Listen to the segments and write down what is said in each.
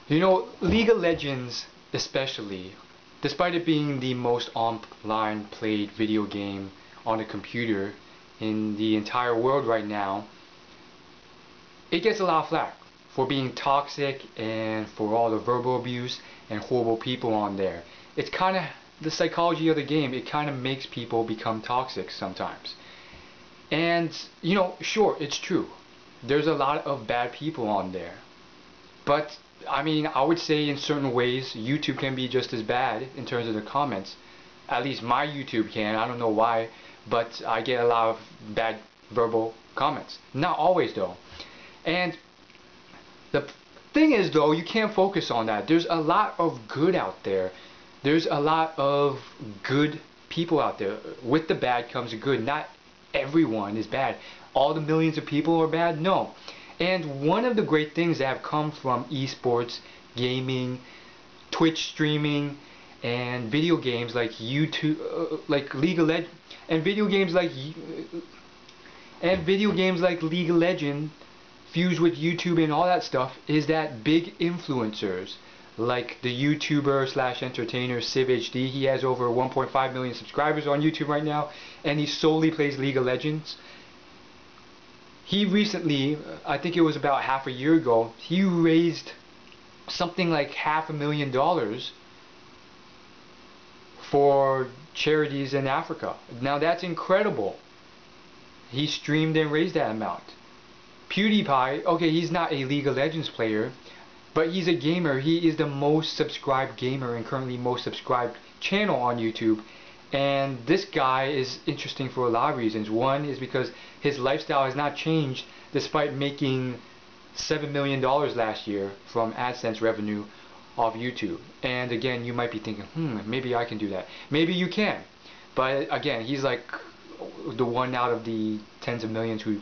You know, League of Legends especially, despite it being the most online played video game on a computer in the entire world right now, it gets a lot of flack for being toxic and for all the verbal abuse and horrible people on there. It's kind of the psychology of the game. It kind of makes people become toxic sometimes. And, you know, sure, it's true. There's a lot of bad people on there. But, I mean, I would say in certain ways, YouTube can be just as bad in terms of the comments. At least my YouTube can. I don't know why, but I get a lot of bad verbal comments. Not always, though. And the thing is, though, you can't focus on that. There's a lot of good out there. There's a lot of good people out there. With the bad comes the good. Not everyone is bad. All the millions of people are bad? No. And one of the great things that have come from esports, gaming, Twitch streaming, and video games like YouTube, like League of Legends, and video games like League of Legends, fused with YouTube and all that stuff, is that big influencers like the YouTuber slash entertainer CivHD. He has over 1.5 million subscribers on YouTube right now, and he solely plays League of Legends. He recently, I think it was about half a year ago, he raised something like $500,000 for charities in Africa. Now that's incredible. He streamed and raised that amount. PewDiePie, okay, he's not a League of Legends player, but he's a gamer. He is the most subscribed gamer and currently most subscribed channel on YouTube. And this guy is interesting for a lot of reasons. One is because his lifestyle has not changed despite making $7 million last year from AdSense revenue off YouTube. And again, you might be thinking, maybe I can do that. Maybe you can. But again, he's like the one out of the tens of millions who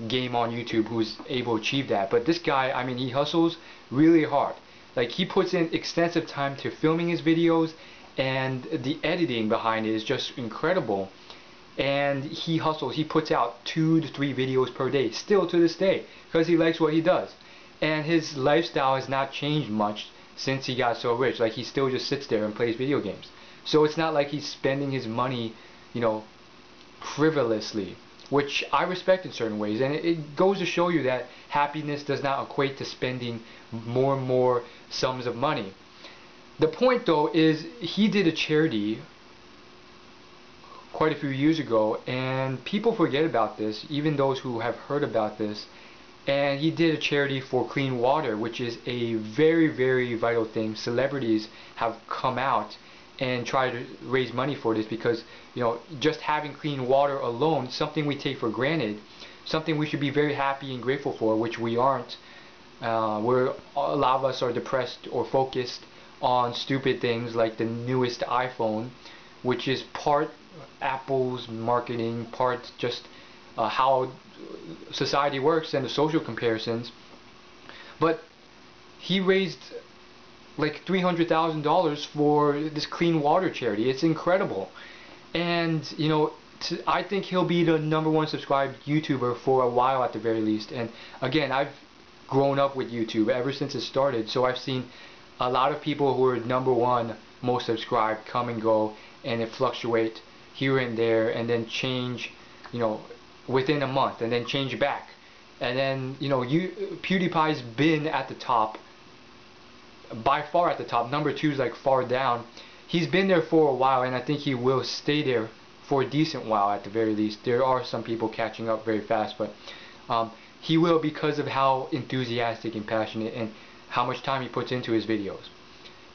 game on YouTube who's able to achieve that. But this guy, I mean, he hustles really hard. Like, he puts in extensive time to filming his videos, and the editing behind it is just incredible. And he hustles. He puts out 2 to 3 videos per day, still to this day, because he likes what he does. And his lifestyle has not changed much since he got so rich. Like, he still just sits there and plays video games. So it's not like he's spending his money, you know, frivolously, which I respect in certain ways. And it goes to show you that happiness does not equate to spending more and more sums of money. The point, though, is he did a charity quite a few years ago, and people forget about this, even those who have heard about this. And he did a charity for clean water, which is a very, very vital thing. Celebrities have come out and tried to raise money for this because, you know, just having clean water alone, something we take for granted, something we should be very happy and grateful for, which we aren't. Where a lot of us are depressed or focused on stupid things like the newest iPhone, which is part Apple's marketing, part just how society works and the social comparisons. But he raised like $300,000 for this clean water charity. It's incredible. And, you know, I think he'll be the #1 subscribed YouTuber for a while at the very least. And again, I've grown up with YouTube ever since it started, so I've seen a lot of people who are #1 most subscribed come and go, and it fluctuate here and there, and then change, you know, within a month, and then change back. And then, you know, PewDiePie's been at the top, by far at the top. #2 is like far down. He's been there for a while, and I think he will stay there for a decent while at the very least. There are some people catching up very fast, but he will, because of how enthusiastic and passionate and how much time he puts into his videos.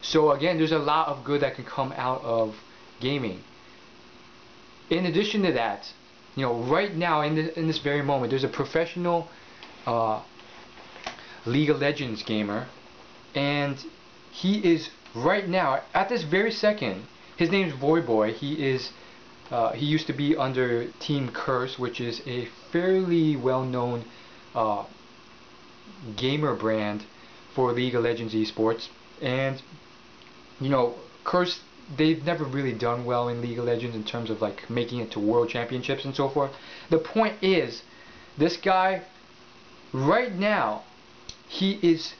So again, there's a lot of good that can come out of gaming. In addition to that, you know, right now in this very moment, there's a professional League of Legends gamer, and he is right now at this very second. His name's Voyboy. He used to be under Team Curse, which is a fairly well-known gamer brand for League of Legends esports. And, you know, Curse, they've never really done well in League of Legends in terms of like making it to world championships and so forth. The point is, this guy right now, he is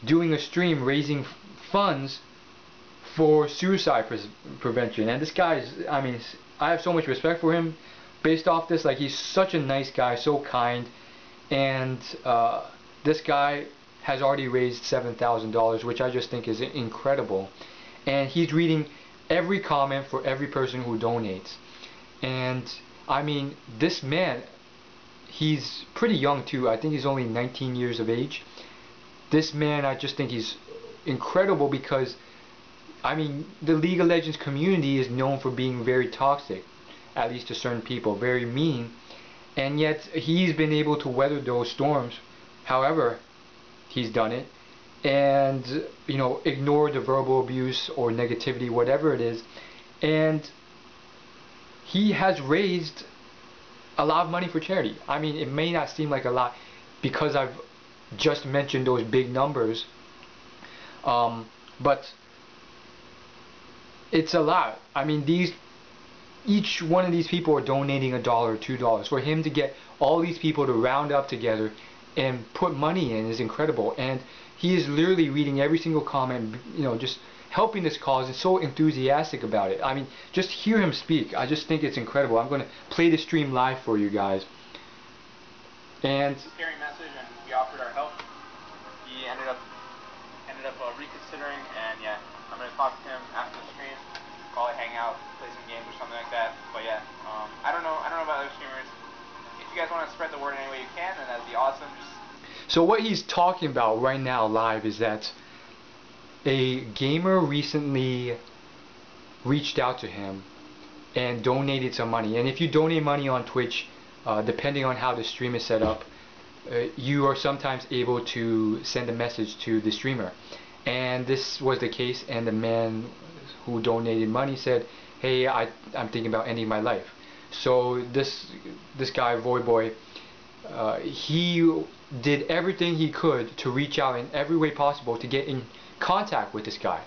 doing a stream raising funds for suicide prevention. And this guy is, I mean, I have so much respect for him based off this. Like, he's such a nice guy, so kind. And this guy has already raised $7,000, which I just think is incredible. And he's reading every comment for every person who donates. And I mean, this man, he's pretty young too. I think he's only 19 years of age. This man, I just think he's incredible because, I mean, the League of Legends community is known for being very toxic, at least to certain people, very mean. And yet he's been able to weather those storms. However, he's done it, and you know, ignore the verbal abuse or negativity, whatever it is, and he has raised a lot of money for charity. I mean, it may not seem like a lot because I've just mentioned those big numbers, but it's a lot. I mean, each one of these people are donating $1 or $2. For him to get all these people to round up together and put money in is incredible. And he is literally reading every single comment, you know, just helping this cause and so enthusiastic about it. I mean, just hear him speak. I just think it's incredible. I'm going to play the stream live for you guys. And it's a scary message, and we offered our help. He ended up reconsidering, and yeah, I'm going to talk to him after the stream. Probably hang out, play some games or something like that. But yeah, I don't know about other streamers. If you guys want to spread the word any way you can, then that'd be awesome. So what he's talking about right now live is that a gamer recently reached out to him and donated some money. And if you donate money on Twitch, depending on how the stream is set up, you are sometimes able to send a message to the streamer. And this was the case, and the man who donated money said, hey, I'm thinking about ending my life. So this guy, Voyboy, he did everything he could to reach out in every way possible to get in contact with this guy.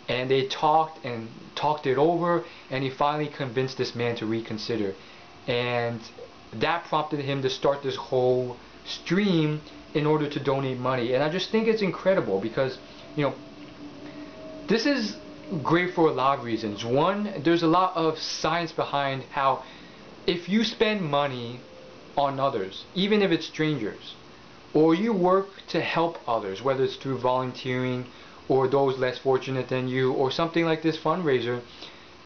And they talked and talked it over, and he finally convinced this man to reconsider. And that prompted him to start this whole stream in order to donate money. And I just think it's incredible because, you know, this is great for a lot of reasons. One, there's a lot of science behind how if you spend money on others, even if it's strangers, or you work to help others, whether it's through volunteering or those less fortunate than you, or something like this fundraiser,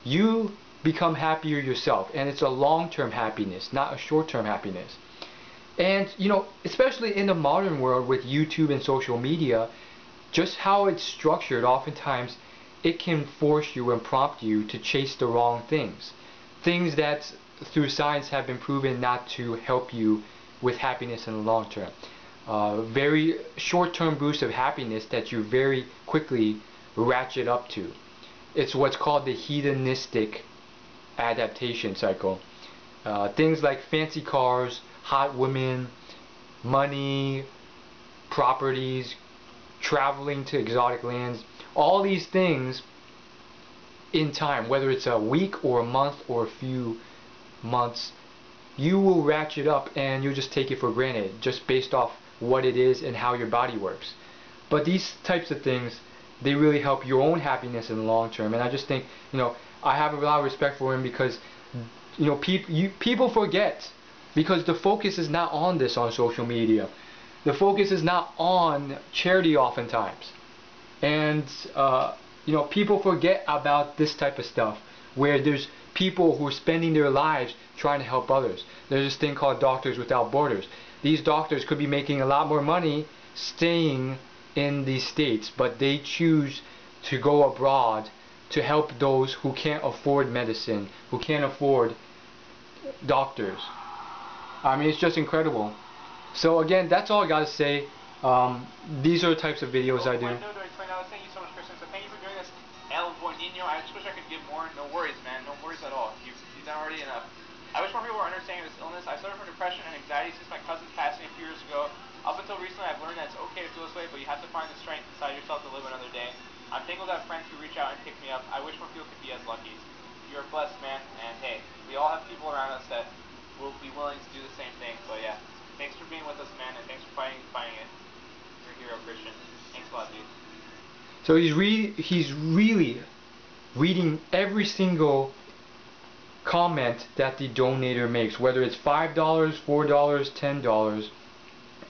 you become happier yourself. And it's a long-term happiness, not a short-term happiness. And you know, especially in the modern world with YouTube and social media, just how it's structured, oftentimes it can force you and prompt you to chase the wrong things. Things that through science have been proven not to help you with happiness in the long term. Very short-term boost of happiness that you very quickly ratchet up to. It's what's called the hedonistic adaptation cycle. Things like fancy cars, hot women, money, properties, traveling to exotic lands, all these things in time, whether it's a week or a month or a few months, you will ratchet up and you'll just take it for granted just based off what it is and how your body works. But these types of things, they really help your own happiness in the long term. And I just think, you know, I have a lot of respect for him because, you know, people forget, because the focus is not on this on social media. The focus is not on charity oftentimes. And you know, people forget about this type of stuff, where there's people who are spending their lives trying to help others. There's this thing called Doctors Without Borders. These doctors could be making a lot more money staying in these states, but they choose to go abroad to help those who can't afford medicine, who can't afford doctors. I mean, it's just incredible. So again, that's all I gotta say. These are the types of videos I do. Thank you so much, Kristen. So thank you for doing this. El Buenino, I just wish I could give more. No worries, man. No worries at all. You've done already enough. I wish more people were understanding this illness. I suffer from depression and anxiety since my cousin's passing a few years ago. Up until recently, I've learned that it's okay to feel this way, but you have to find the strength inside yourself to live another day. I'm thankful to have friends who reach out and pick me up. I wish more people could be as lucky. You're blessed, man. And hey, we all have people around us that will be willing to do the same thing. So yeah, thanks for being with us, man, and thanks for fighting it. hero, Christian. Thanks a lot, dude. So he's really reading every single comment that the donator makes, whether it's $5, $4, $10,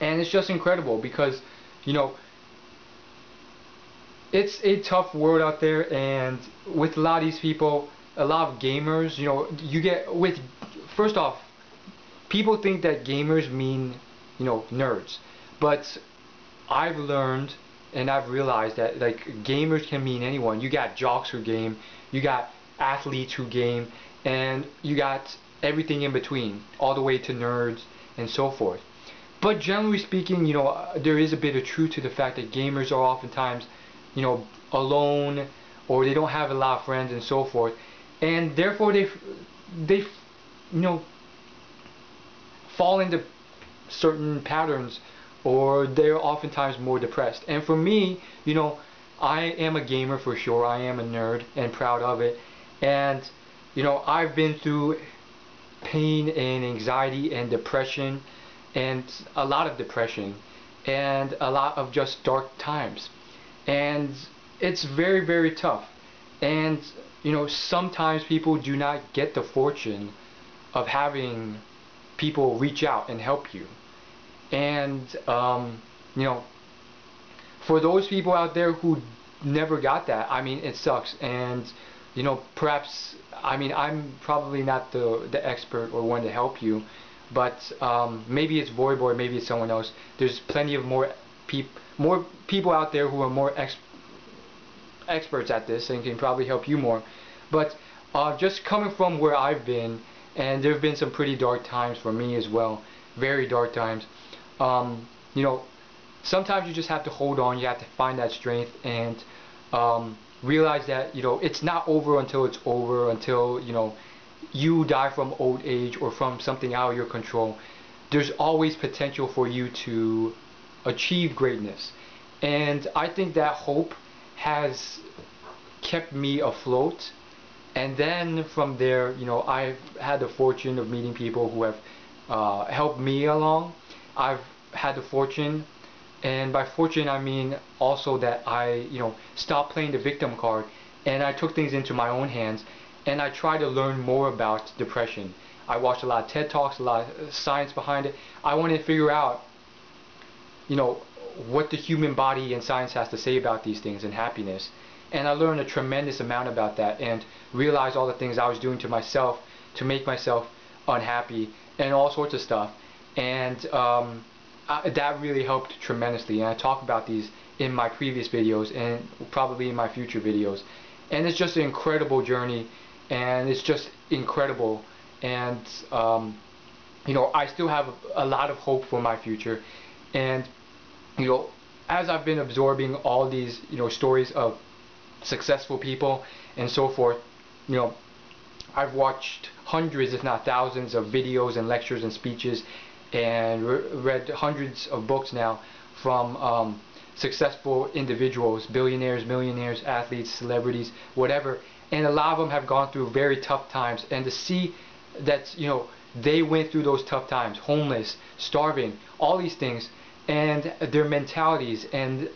and it's just incredible because, you know, it's a tough world out there, and with a lot of these people, a lot of gamers, you know, you get with, first off, people think that gamers mean, you know, nerds, but I've learned and I've realized that like gamers can mean anyone. You got jocks who game, you got athletes who game, and you got everything in between, all the way to nerds and so forth. But generally speaking, you know, there is a bit of truth to the fact that gamers are oftentimes, you know, alone, or they don't have a lot of friends and so forth, and therefore they you know, fall into certain patterns, or they're oftentimes more depressed. And for me, you know, I am a gamer for sure. I am a nerd and proud of it. And you know, I've been through pain and anxiety and depression, and a lot of depression, and a lot of just dark times. And it's very, very tough. And you know, sometimes people do not get the fortune of having people reach out and help you. And you know, for those people out there who never got that, I mean, it sucks. And you know, perhaps, I mean, I'm probably not the expert or one to help you, but maybe it's Voyboy, maybe it's someone else. There's plenty of more people out there who are more experts at this and can probably help you more. But just coming from where I've been, and there have been some pretty dark times for me as well, very dark times. You know, sometimes you just have to hold on. You have to find that strength and realize that, you know, it's not over until it's over, until, you know, you die from old age or from something out of your control. There's always potential for you to achieve greatness. And I think that hope has kept me afloat. And then from there, you know, I've had the fortune of meeting people who have helped me along. I've had the fortune, and by fortune I mean also that I, you know, stopped playing the victim card, and I took things into my own hands, and I tried to learn more about depression. I watched a lot of TED Talks, a lot of science behind it. I wanted to figure out, you know, what the human body and science has to say about these things and happiness. And I learned a tremendous amount about that, and realized all the things I was doing to myself to make myself unhappy and all sorts of stuff. And that really helped tremendously. And I talk about these in my previous videos and probably in my future videos. And it's just an incredible journey, and it's just incredible. And you know, I still have a lot of hope for my future. And you know, as I've been absorbing all these, you know, stories of successful people and so forth, you know, I've watched hundreds if not thousands of videos and lectures and speeches, and read hundreds of books now from successful individuals, billionaires, millionaires, athletes, celebrities, whatever. And a lot of them have gone through very tough times, and to see that, you know, they went through those tough times, homeless, starving, all these things, and their mentalities, and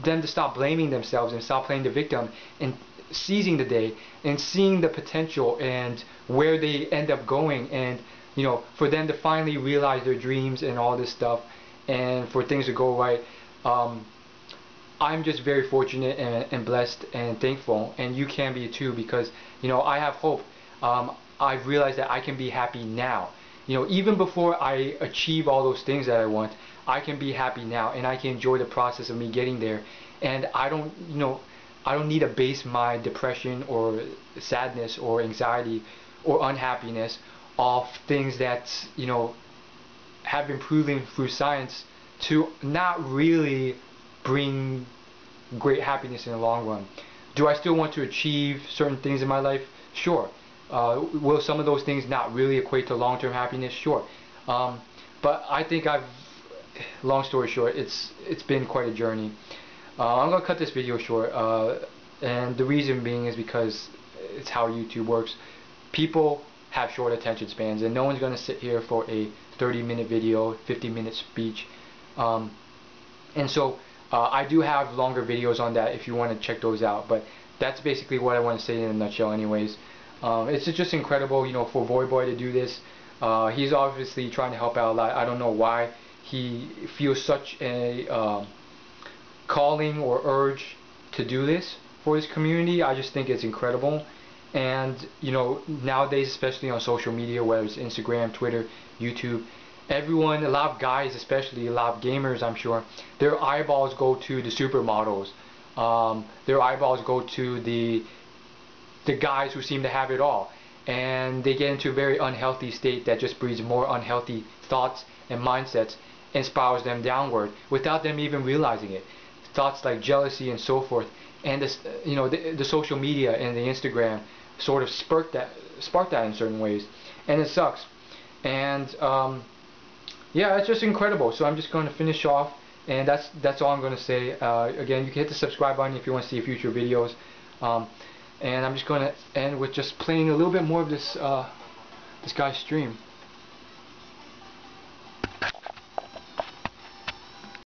them to stop blaming themselves and stop playing the victim and seizing the day and seeing the potential and where they end up going, and you know, for them to finally realize their dreams and all this stuff, and for things to go right. I'm just very fortunate and blessed and thankful, and you can be too, because you know, I have hope. I've realized that I can be happy now. You know, even before I achieve all those things that I want, I can be happy now, and I can enjoy the process of me getting there. And I don't, you know, I don't need to base my depression or sadness or anxiety or unhappiness off things that, you know, have been proven through science to not really bring great happiness in the long run. Do I still want to achieve certain things in my life? Sure. Will some of those things not really equate to long-term happiness? Sure. But I think long story short, it's been quite a journey. I'm going to cut this video short, and the reason being is because it's how YouTube works. People have short attention spans, and no one's going to sit here for a 30-minute video, 50-minute speech. And so I do have longer videos on that if you want to check those out, but that's basically what I want to say in a nutshell anyways. It's just incredible, you know, for Voy Boy to do this. He's obviously trying to help out a lot. I don't know why he feels such a calling or urge to do this for his community. I just think it's incredible. And you know, nowadays, especially on social media, whether it's Instagram, Twitter, YouTube, everyone, a lot of guys, especially a lot of gamers, I'm sure, their eyeballs go to the supermodels. Their eyeballs go to the guys who seem to have it all, and they get into a very unhealthy state that just breeds more unhealthy thoughts and mindsets and spirals them downward without them even realizing it. Thoughts like jealousy and so forth, and this, you know, the social media and the Instagram sort of spark that in certain ways, and it sucks. And yeah, it's just incredible. So I'm just going to finish off, and that's all I'm going to say. Again, you can hit the subscribe button if you want to see future videos. And I'm just going to end with just playing a little bit more of this this guy's stream.